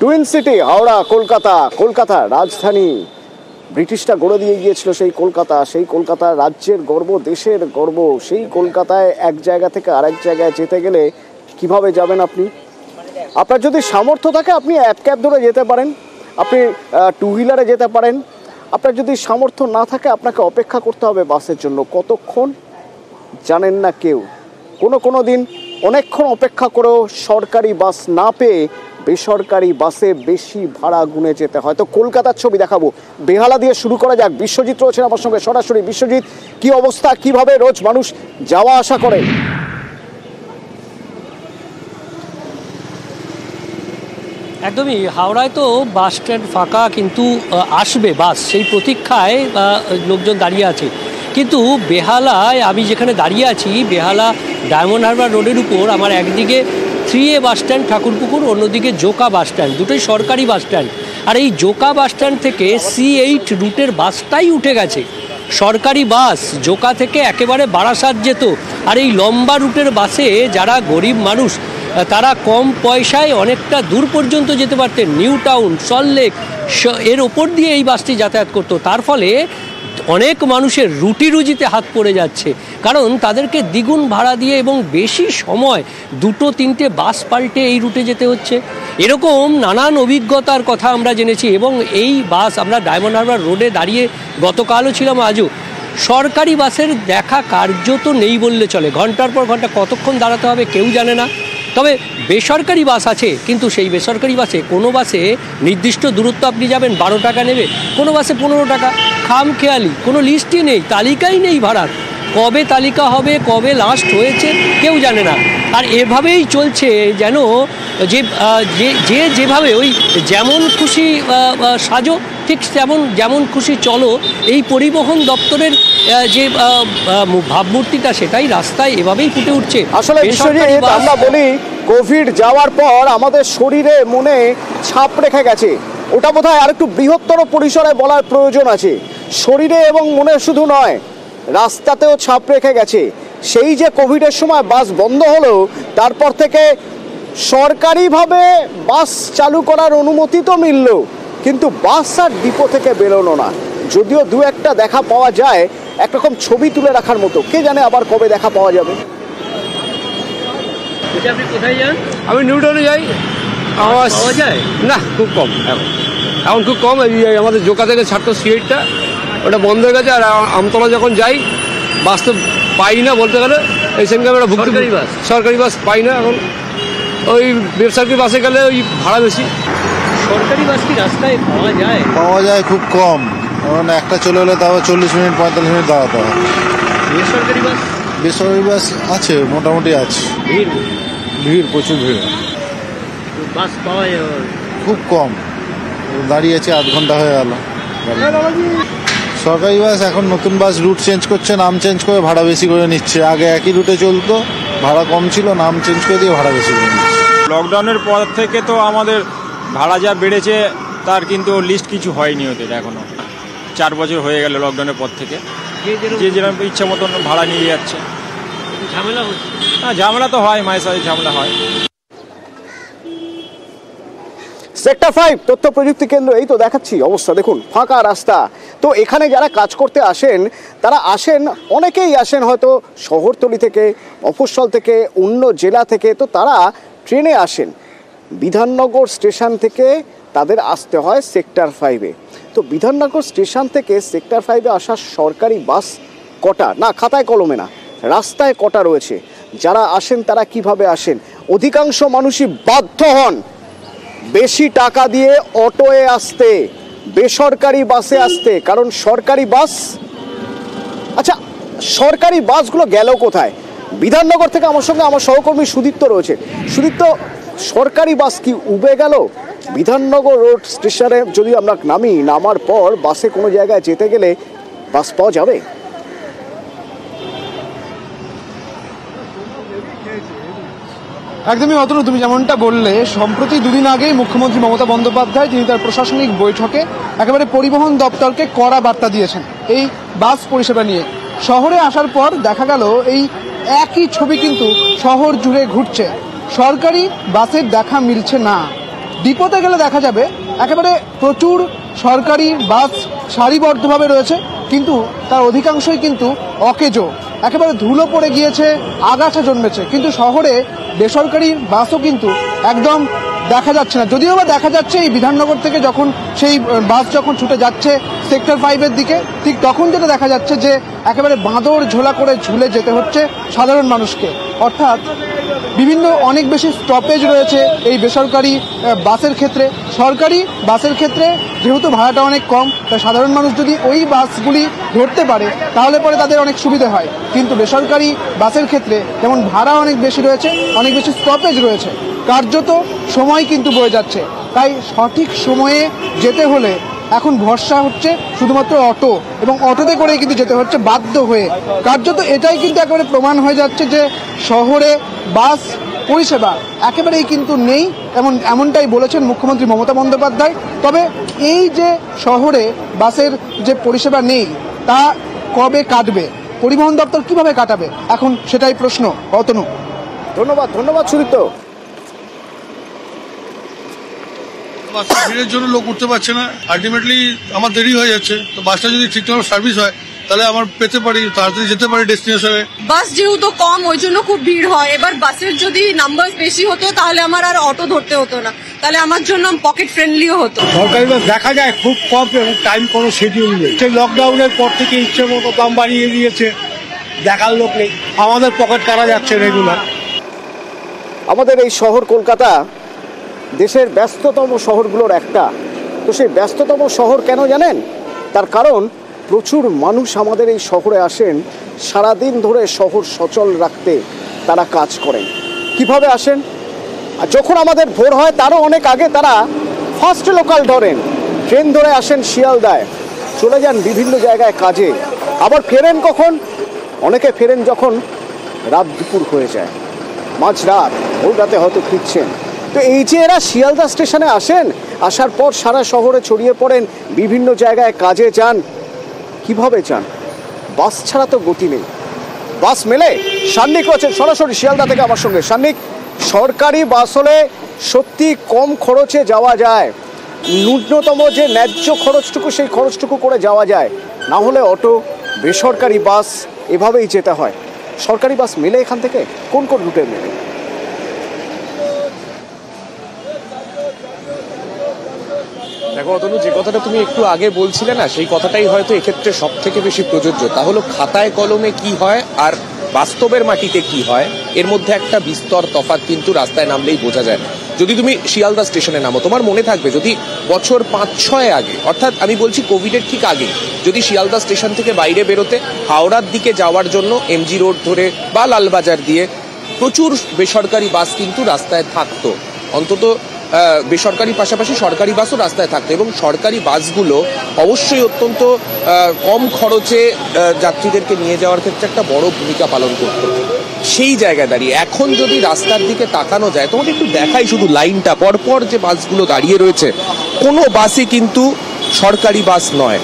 Twin city Howrah Kolkata, Kolkata রাজধানী। ব্রিটিশরা গড়ে দিয়ে গিয়েছিল সেই কলকাতা, সেই কলকাতা রাজ্যের গর্ব, দেশের গর্ব। সেই কলকাতায় এক জায়গা থেকে আরেক জায়গায় যেতে গেলে কিভাবে যাবেন আপনি? আপনার যদি সামর্থ্য থাকে আপনি এক ক্যাব ধরে যেতে পারেন, আপনি টু হুইলারে যেতে পারেন। আপনার যদি সামর্থ্য না থাকে আপনাকে অপেক্ষা করতে হবে বাসের জন্য। কতক্ষণ জানেন না কেউ। কোনো দিন অনেকক্ষণ অপেক্ষা করেও সরকারি বাস না পেয়ে বেসরকারি বাসে বেশি ভাড়া গুনে যেতে হয়। তো কলকাতার ছবি দেখাবো, বেহালা দিয়ে শুরু করা যাক। বিশ্বজিৎ রয়েছেন আমার সঙ্গে সরাসরি। বিশ্বজিৎ, কি অবস্থা, কিভাবে রোজ মানুষ যাওয়া আসা করে? একদমই, হাওড়ায় তো বাস স্ট্যান্ড ফাঁকা, কিন্তু আসবে বাস সেই প্রতীক্ষায় লোকজন দাঁড়িয়ে আছে। কিন্তু বেহালায় আমি যেখানে দাঁড়িয়ে আছি, বেহালা ডায়মন্ড হারবার রোডের উপর আমার একদিকে 3A বাস স্ট্যান্ড ঠাকুরপুকুর, অন্যদিকে জোকা বাস স্ট্যান্ড, দুটোই সরকারি বাস স্ট্যান্ড। আর এই জোকা বাস স্ট্যান্ড থেকে C8 রুটের বাসটাই উঠে গেছে। সরকারি বাস জোকা থেকে একেবারে বারাসাত যেত। আর এই লম্বা রুটের বাসে যারা গরিব মানুষ তারা কম পয়সায় অনেকটা দূর পর্যন্ত যেতে পারতেন। নিউ টাউন, সল্টলেক, এর ওপর দিয়ে এই বাসটি যাতায়াত করতো। তার ফলে অনেক মানুষের রুটি রুজিতে হাত পড়ে যাচ্ছে, কারণ তাদেরকে দ্বিগুণ ভাড়া দিয়ে এবং বেশি সময় 2-3টে বাস পাল্টে এই রুটে যেতে হচ্ছে। এরকম নানান অভিজ্ঞতার কথা আমরা জেনেছি। এবং এই বাস, আমরা ডায়মন্ড হারবার রোডে দাঁড়িয়ে গতকালও ছিলাম, আজও সরকারি বাসের দেখা কার্যত নেই বললে চলে। ঘন্টার পর ঘন্টা কতক্ষণ দাঁড়াতে হবে কেউ জানে না। তবে বেসরকারি বাস আছে, কিন্তু সেই বেসরকারি বাসে কোনো বাসে নির্দিষ্ট দূরত্ব আপনি যাবেন 12 টাকা নেবে, কোনো বাসে 15 টাকা। খামখেয়ালি, কোনো লিস্টই নেই, তালিকাই নেই ভাড়ার। কবে তালিকা হবে, কবে লাস্ট হয়েছে কেউ জানে না। আর এভাবেই চলছে যেন যে যেভাবে ওই যেমন খুশি সাজো ঠিক যেমন খুশি চলো, এই পরিবহন দপ্তরের যে ভাবমূর্তিটা সেটাই রাস্তায় এভাবেই ফুটে উঠছে। আসলে আমরা বলি কোভিড যাওয়ার পর আমাদের শরীরে মনে ছাপ রেখে গেছে। ওটা বোধহয় আর একটু বৃহত্তর পরিসরে বলার প্রয়োজন আছে। শরীরে এবং মনে শুধু নয়, রাস্তাতেও ছাপ রেখে গেছে। সেই যে কোভিডের সময় বাস বন্ধ হলো, তারপর থেকে সরকারিভাবে বাস চালু করার অনুমতি তো মিলল, কিন্তু বাস আর ডিপো থেকে বেরোনো না। যদিও দু একটা দেখা পাওয়া যায়, একরকম ছবি তুলে রাখার মতো। কে জানে আবার কবে দেখা পাওয়া যাবে। আপনি কোথায় যান? আমি নিউ টাউনে যাই। পাওয়া যায় না, খুব কম এখন খুব কম। এই আমাদের জোকা থেকে ছাড়তো C8টা, ওটা বন্ধ হয়ে গেছে। আর আমতলা যখন যাই বাস তো পাই না বলতে গেলে। এই সঙ্গে আমরা সরকারি বাস পাই না এখন। ওই বেসরকারি বাসে গেলে ওই ভাড়া বেশি। সরকারি বাস কি রাস্তায় পাওয়া যায় খুব কম, কারণ একটা চলে হলে তাও 40 মিনিট 45 মিনিট দাঁড়াতে হয়। বেসরকারি বাস আছে, মোটামুটি আছে। ভিড় প্রচুর ভিড়, বাস পাওয়া যায় খুব কম। দাঁড়িয়ে আছে, 8 ঘন্টা হয়ে গেল। সরকারি বাস এখন নতুন বাস রুট চেঞ্জ করছে, নাম চেঞ্জ করে ভাড়া বেশি করে নিচ্ছে। আগে একই রুটে চলতো, ভাড়া কম ছিল, নাম চেঞ্জ করে দিয়ে ভাড়া বেশি করে নিচ্ছে। লকডাউনের পর থেকে তো আমাদের ভাড়া যা বেড়েছে তার কিন্তু লিস্ট কিছু হয়নি ওদের এখনও। 4 বছর হয়ে গেল লকডাউনের পর থেকে। যে যেরকম ইচ্ছা মতন ভাড়া নিয়ে যাচ্ছে। ঝামেলা হচ্ছে? হ্যাঁ, ঝামেলা তো হয়, মায়ের সাথে ঝামেলা হয়। সেক্টর 5 তথ্য প্রযুক্তি কেন্দ্র, এই তো দেখাচ্ছি অবস্থা। দেখুন, ফাঁকা রাস্তা। তো এখানে যারা কাজ করতে আসেন, তারা অনেকেই আসেন হয়তো শহরতলি থেকে, মফস্বল থেকে, অন্য জেলা থেকে। তো তারা ট্রেনে আসেন। বিধাননগর স্টেশন থেকে তাদের আসতে হয় সেক্টর 5-এ। তো বিধাননগর স্টেশন থেকে সেক্টর 5-এ আসার সরকারি বাস কটা? না, খাতায় কলমে না, রাস্তায় কটা রয়েছে। যারা আসেন তারা কিভাবে আসেন? অধিকাংশ মানুষই বাধ্য হন বেশি টাকা দিয়ে অটোয়ে আসতে, বেসরকারি বাসে আসতে। কারণ সরকারি বাস, আচ্ছা সরকারি বাসগুলো গেল কোথায়? বিধাননগর থেকে আমার সঙ্গে আমার সহকর্মী সুদীপ্ত রয়েছে। সুদীপ্ত, সরকারি বাস কি উবে গেল? বিধাননগর রোড স্টেশনে যদি আমরা নামার পর বাসে কোনো জায়গায় যেতে গেলে বাস পাওয়া যাবে? একদমই অতনু, তুমি যেমনটা বললে, সম্প্রতি দুদিন আগেই মুখ্যমন্ত্রী মমতা বন্দ্যোপাধ্যায় তিনি তার প্রশাসনিক বৈঠকে একেবারে পরিবহন দপ্তরকে কড়া বার্তা দিয়েছেন এই বাস পরিষেবা নিয়ে। শহরে আসার পর দেখা গেল এই একই ছবি কিন্তু শহর জুড়ে ঘুরছে। সরকারি বাসের দেখা মিলছে না। ডিপোতে গেলে দেখা যাবে একেবারে প্রচুর সরকারি বাস সারিবদ্ধভাবে রয়েছে, কিন্তু তার অধিকাংশই কিন্তু অকেজো, একেবারে ধুলো পড়ে গিয়েছে, আগাছা জন্মেছে। কিন্তু শহরে বেসরকারি বাসও কিন্তু একদম দেখা যাচ্ছে না। যদিও বা দেখা যাচ্ছে এই বিধাননগর থেকে যখন সেই বাস যখন ছুটে যাচ্ছে সেক্টর 5-এর দিকে, ঠিক তখন যেটা দেখা যাচ্ছে যে একেবারে বাঁদর ঝোলা করে ঝুলে যেতে হচ্ছে সাধারণ মানুষকে। অর্থাৎ বিভিন্ন অনেক বেশি স্টপেজ রয়েছে এই বেসরকারি বাসের ক্ষেত্রে। সরকারি বাসের ক্ষেত্রে যেহেতু ভাড়াটা অনেক কম, তাই সাধারণ মানুষ যদি ওই বাসগুলি ধরতে পারে তাহলে পরে তাদের অনেক সুবিধা হয়। কিন্তু বেসরকারি বাসের ক্ষেত্রে যেমন ভাড়া অনেক বেশি রয়েছে, অনেক বেশি স্টপেজ রয়েছে, কার্যত সময় কিন্তু বয়ে যাচ্ছে। তাই সঠিক সময়ে যেতে হলে এখন ভরসা হচ্ছে শুধুমাত্র অটো, এবং অটোতে করেই কিন্তু যেতে হচ্ছে বাধ্য হয়ে। কার্যত এটাই কিন্তু একেবারে প্রমাণ হয়ে যাচ্ছে যে শহরে বাস পরিষেবা একেবারেই কিন্তু নেই, এমনটাই বলেছেন মুখ্যমন্ত্রী মমতা বন্দ্যোপাধ্যায়। তবে এই যে শহরে বাসের যে পরিষেবা নেই তা কবে কাটবে, পরিবহন দপ্তর কিভাবে কাটাবে, এখন সেটাই প্রশ্ন। অতনু, ধন্যবাদ সুদীপ্ত। বাসের ভিড়ের জন্য লোক উঠতে পারছে না, আলটিমেটলি আমার দেরি হয়ে যাচ্ছে। তো বাসটা যদি ঠিকঠাক সার্ভিস হয় তাহলে আমার পেতে পারি, তাড়াতাড়ি যেতে পারি ডেস্টিনেশনে। বাস যেহেতু কম ওই জন্য খুব ভিড় হয়। এবার বাসের যদি নাম্বার বেশি হতো তাহলে আমার আর অটো ধরতে হতো না, তাহলে আমার জন্য পকেট ফ্রেন্ডলিও হতো। সরকারি বাস দেখা যায় খুব কম এবং টাইম কোনো শিডিউল নেই। সেই লকডাউনের পর থেকে ইচ্ছে মতো দাম বাড়িয়ে দিয়েছে, দেখার লোক নেই, আমাদের পকেট কাটা যাচ্ছে রেগুলার। আমাদের এই শহর কলকাতা দেশের ব্যস্ততম শহরগুলোর একটা। তো সেই ব্যস্ততম শহর কেন জানেন? তার কারণ প্রচুর মানুষ আমাদের এই শহরে আসেন, সারাদিন ধরে শহর সচল রাখতে তারা কাজ করেন। কিভাবে আসেন? আর যখন আমাদের ভোর হয় তারও অনেক আগে তারা ফার্স্ট লোকাল ধরেন, ট্রেন ধরে আসেন শিয়ালদায়, চলে যান বিভিন্ন জায়গায় কাজে। আবার ফেরেন কখন? অনেকে ফেরেন যখন রাত দুপুর হয়ে যায়, মাঝরাত, ভোর রাতে হয়তো ফিরছেন। তো এই যে এরা শিয়ালদা স্টেশনে আসেন, আসার পর সারা শহরে ছড়িয়ে পড়েন, বিভিন্ন জায়গায় কাজে যান। কিভাবে যান? বাস ছাড়া তো গতি নেই। বাস মেলে? সান্নিক রয়েছেন সরাসরি শিয়ালদা থেকে আমার সঙ্গে। সান্নিক, সরকারি বাস হলে সত্যি কম খরচে যাওয়া যায়, ন্যূনতম যে ন্যায্য খরচটুকু সেই খরচটুকু করে যাওয়া যায়, না হলে অটো, বেসরকারি বাস এভাবেই যেতে হয়। সরকারি বাস মেলে এখান থেকে? কোন কোন রুটে মেলে? দেখো অতনু, যে কথাটা তুমি একটু আগে বলছিলে না, সেই কথাটাই হয়তো এক্ষেত্রে সব থেকে বেশি প্রযোজ্য। তা হলো খাতায় কলমে কি হয় আর বাস্তবের মাটিতে কি হয়, এর মধ্যে একটা বিস্তর তফাৎ কিন্তু রাস্তায় নামলেই বোঝা যায়। যদি তুমি শিয়ালদা স্টেশনে নামো, তোমার মনে থাকবে যদি বছর 5-6 আগে, অর্থাৎ আমি বলছি কোভিডের ঠিক আগে, যদি শিয়ালদা স্টেশন থেকে বাইরে বেরোতে হাওড়ার দিকে যাওয়ার জন্য এমজি রোড ধরে বা লালবাজার দিয়ে প্রচুর বেসরকারি বাস কিন্তু রাস্তায় থাকতো। অন্তত বেসরকারি পাশাপাশি সরকারি বাসও রাস্তায় থাকতো, এবং সরকারি বাসগুলো অবশ্যই অত্যন্ত কম খরচে যাত্রীদেরকে নিয়ে যাওয়ার ক্ষেত্রে একটা বড় ভূমিকা পালন করতো। সেই জায়গায় দাঁড়িয়ে এখন যদি রাস্তার দিকে তাকানো যায়, তোমাকে একটু দেখাই শুধু লাইনটা, পরপর যে বাসগুলো দাঁড়িয়ে রয়েছে কোনো বাসই কিন্তু সরকারি বাস নয়।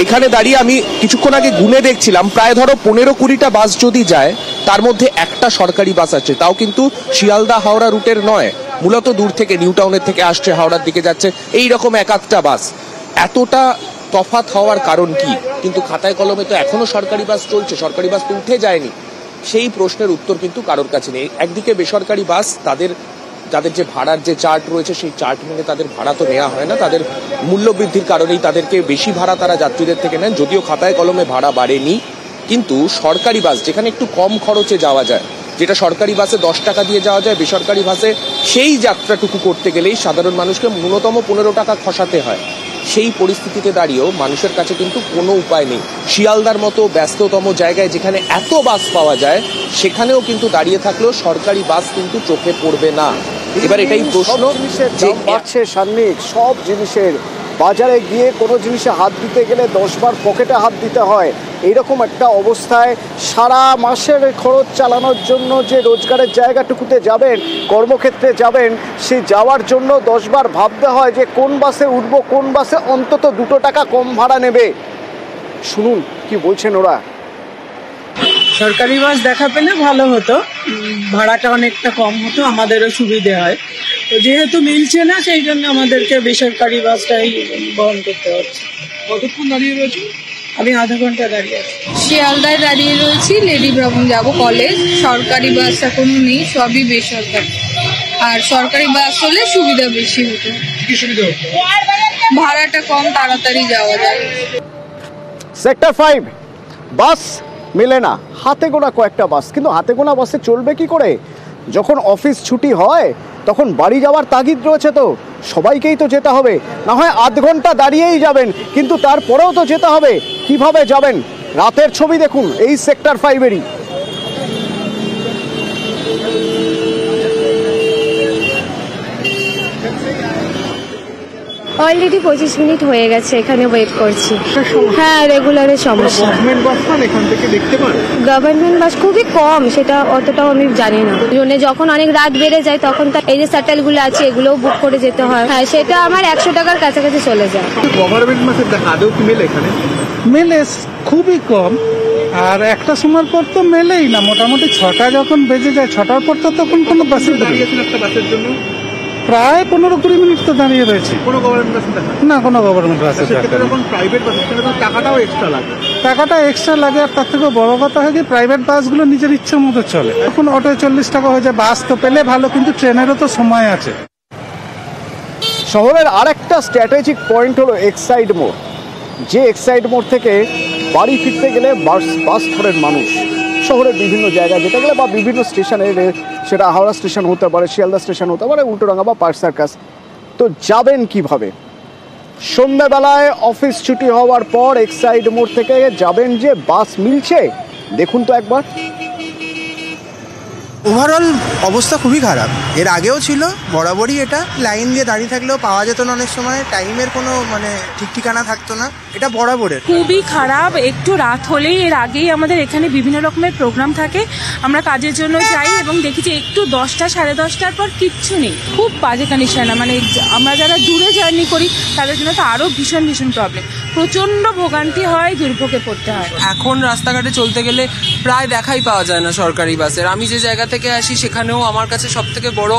এখানে দাঁড়িয়ে আমি কিছুক্ষণ আগে গুনে দেখছিলাম, প্রায় ধরো 15-20টা বাস যদি যায় তার মধ্যে একটা সরকারি বাস আছে, তাও কিন্তু শিয়ালদা হাওড়া রুটের নয়, মূলত দূর থেকে নিউ টাউনের থেকে আসছে, হাওড়ার দিকে যাচ্ছে, এই রকম 1-8টা বাস। এতটা তফাৎ হওয়ার কারণ কি? কিন্তু খাতায় কলমে তো এখনো সরকারি বাস চলছে, সরকারি বাস তো উঠে যায়নি। সেই প্রশ্নের উত্তর কিন্তু কারোর কাছে নেই। একদিকে বেসরকারি বাস, তাদের যে ভাড়ার যে চার্ট রয়েছে সেই চার্ট মেনে তাদের ভাড়া তো নেওয়া হয় না, তাদের মূল্য বৃদ্ধির কারণেই তাদেরকে বেশি ভাড়া তারা যাত্রীদের থেকে নেন, যদিও খাতায় কলমে ভাড়া বাড়েনি। কিন্তু সরকারি বাস যেখানে একটু কম খরচে যাওয়া যায়, যেটা সরকারি বাসে 10 টাকা দিয়ে যাওয়া যায়, বেসরকারি বাসে সেই যাত্রাটুকু করতে গেলেই সাধারণ মানুষকে ন্যূনতম 15 টাকা খসাতে হয়। সেই পরিস্থিতিতে দাঁড়িয়েও মানুষের কাছে কিন্তু কোনো উপায় নেই। শিয়ালদার মতো ব্যস্ততম জায়গায় যেখানে এত বাস পাওয়া যায়, সেখানেও কিন্তু দাঁড়িয়ে থাকলেও সরকারি বাস কিন্তু চোখে পড়বে না। এবার এটাই প্রশ্ন যে বাড়ছে সান্নিক, সব জিনিসের বাজারে গিয়ে কোনো জিনিসে হাত দিতে গেলে 10 বার পকেটে হাত দিতে হয়। এইরকম একটা অবস্থায় সারা মাসের খরচ চালানোর জন্য যে রোজগারের জায়গাটুকুতে যাবেন, কর্মক্ষেত্রে যাবেন, সেই যাওয়ার জন্য 10 বার ভাবতে হয় যে কোন বাসে উঠবো, কোন বাসে অন্তত 2 টাকা কম ভাড়া নেবে। শুনুন কি বলছেন ওরা। সরকারি বাস দেখা পেলে ভালো হতো, ভাড়াটা অনেকটা কম হতো, আমাদেরও সুবিধে হয়। তো যেহেতু মিলছে না সেই জন্য আমাদেরকে বেসরকারি বাসটাই বহন করতে হচ্ছে। কতক্ষণ দাঁড়িয়ে রয়েছে? আমি আধা ঘন্টা দাঁড়িয়ে আছি। শিয়ালদায় দাঁড়িয়ে রয়েছি, লেডি ভ্রমণ যাব কলেজ। সরকারি বাস এখনো নেই, সবই বেসরকারি। আর সরকারি বাস হলে সুবিধা বেশি হতো। কি সুবিধা হতো? ভাড়াটা কম, তাড়াতাড়ি যাওয়া যায়। সেক্টর 5 বাস মেলে না, হাতে গোনা কয়েকটা বাস, কিন্তু হাতে গোনা বাসে চলবে কি করে? যখন অফিস ছুটি হয় তখন বাড়ি যাওয়ার তাগিদ রয়েছে, তো সবাইকেই তো যেতে হবে। না হয় আধ ঘন্টা দাঁড়িয়েই যাবেন, কিন্তু তারপরেও তো যেতে হবে। কিভাবে যাবেন? রাতের ছবি দেখুন এই সেক্টর 5-এরই। অলরেডি 25 মিনিট হয়ে গেছে এখানে ওয়েট করছি। হ্যাঁ, রেগুলারের সমস্যা। গভর্নমেন্ট বাস না এখান থেকে দেখতে পান? গভর্নমেন্ট বাস খুবই কম, সেটা অতটাও আমি জানি না। যখন অনেক রাত বেড়ে যায় তখন এই যে শাটেলগুলো আছে এগুলোও বুক করে যেতে হয়। হ্যাঁ, সেটা আমার 100 টাকার কাছাকাছি চলে যায়। গভর্নমেন্ট বাসের আদৌ কি মেলে এখানে? মেলে খুবই কম, আর একটা সময় পর তো মেলেই না। মোটামুটি 6টা যখন বেজে যায়, 6টার পর তো তখন কোনো বাসে দাঁড়িয়েছিল একটা বাসের জন্য প্রায় 15-20 মিনিট তো দাঁড়িয়ে রয়েছে। কোনো গভর্নমেন্ট বাসে দেখা না, কোনো গভর্নমেন্ট বাসে যখন প্রাইভেট বাসে টাকাটাও এক্সট্রা লাগে। টাকাটা এক্সট্রা লাগে, আর তার থেকে বড় কথা হয় যে প্রাইভেট বাসগুলো নিজের ইচ্ছে মতো চলে। এখন অটোয় 40 টাকা হয়ে যায়। বাস তো পেলে ভালো, কিন্তু ট্রেনেরও তো সময় আছে। শহরের আরেকটা স্ট্র্যাটেজিক পয়েন্ট হলো এক্সাইড মোড়। যে এক্সাইড মোড় থেকে বাড়ি ফিরতে গেলে বাস ধরেন মানুষ শহরের বিভিন্ন জায়গায় যেতে গেলে, বা বিভিন্ন স্টেশনে, সেটা হাওড়া স্টেশন হতে পারে, শিয়ালদা স্টেশন হতে পারে, উল্টোডাঙ্গা বা পার্ক সার্কাস। তো যাবেন কিভাবে? সন্ধ্যাবেলায় অফিস ছুটি হওয়ার পর এক্সাইড মোড় থেকে যাবেন, যে বাস মিলছে দেখুন তো একবার। ওভারঅল অবস্থা খুবই খারাপ। এর আগেও ছিল, বরাবরই এটা লাইন দিয়ে দাঁড়িয়ে থাকলেও পাওয়া যেত না, অনেক সময় টাইমের কোনো ঠিক ঠিকানা থাকতো না। এটা বরাবরের খুবই খারাপ। একটু রাত হলেই, এর আগেই আমাদের এখানে বিভিন্ন রকমের প্রোগ্রাম থাকে, আমরা কাজের জন্য যাই এবং দেখি যে একটু 10টা, 10:30টার পর কিচ্ছু নেই। খুব বাজে কন্ডিশন। আমরা যারা দূরে জার্নি করি তাদের জন্য তো আরও ভীষণ ভীষণ প্রবলেম। প্রচণ্ড ভোগান্তি হয়, দুর্ভোগে পড়তে হয়। এখন রাস্তাঘাটে চলতে গেলে প্রায় দেখাই পাওয়া যায় না সরকারি বাসের। আমি যে জায়গা থেকে আসি সেখানেও আমার কাছে সবথেকে বড়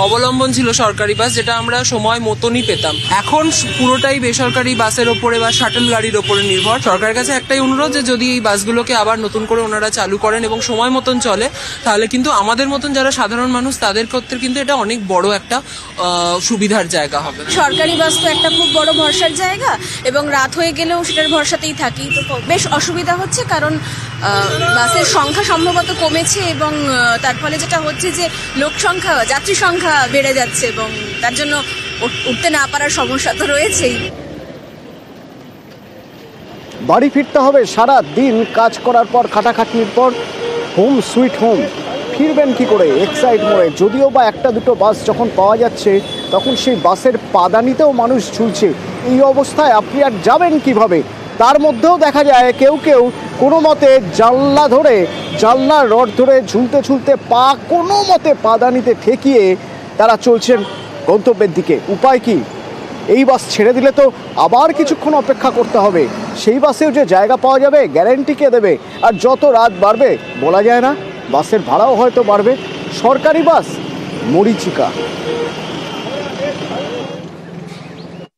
অবলম্বন ছিল সরকারি বাস, যেটা আমরা সময় মতনই পেতাম। এখন পুরোটাই বেসরকারি বাসের ওপরে বা শাটল গাড়ির ওপরে নির্ভর। সরকারের কাছে একটাই অনুরোধ যে যদি এই বাসগুলোকে আবার নতুন করে ওনারা চালু করেন এবং সময় মতন চলে, তাহলে কিন্তু আমাদের মতন যারা সাধারণ মানুষ তাদের ক্ষেত্রে কিন্তু এটা অনেক বড় একটা সুবিধার জায়গা হবে। সরকারি বাস তো একটা খুব বড় ভরসার জায়গা, এবং রাত হয়ে গেলেও সেটার ভরসাতেই থাকি। তো বেশ অসুবিধা হচ্ছে, কারণ বাসের সংখ্যা সম্ভবত কমেছে, এবং তার ফলে যেটা হচ্ছে যে লোক সংখ্যা, যাত্রী সংখ্যা বেড়ে যাচ্ছে, এবং তার জন্য উঠতে না পারার সমস্যা তো রয়েছেই। বাড়ি ফিরতে হবে সারা দিন কাজ করার পর, খাটাখাটনির পর। Home sweet home. ফিরবেন কি করে এক্সাইড মোড়ে? যদিও বা একটা দুটো বাস যখন পাওয়া যাচ্ছে, তখন সেই বাসের পাদানিতেও মানুষ ঝুলছে। এই অবস্থায় আপনি আর যাবেন কিভাবে? তার মধ্যেও দেখা যায় কেউ কেউ কোনো মতে জানলার রড ধরে ঝুলতে ঝুলতে পা কোনো মতে পাদানিতে ঠেকিয়ে তারা চলছেন গন্তব্যের দিকে। উপায় কি? এই বাস ছেড়ে দিলে তো আবার কিছুক্ষণ অপেক্ষা করতে হবে। সেই বাসেও যে জায়গা পাওয়া যাবে গ্যারেন্টি কে দেবে? আর যত রাত বাড়বে বলা যায় না, বাসের ভাড়াও হয়তো বাড়বে। সরকারি বাস মরীচিকা।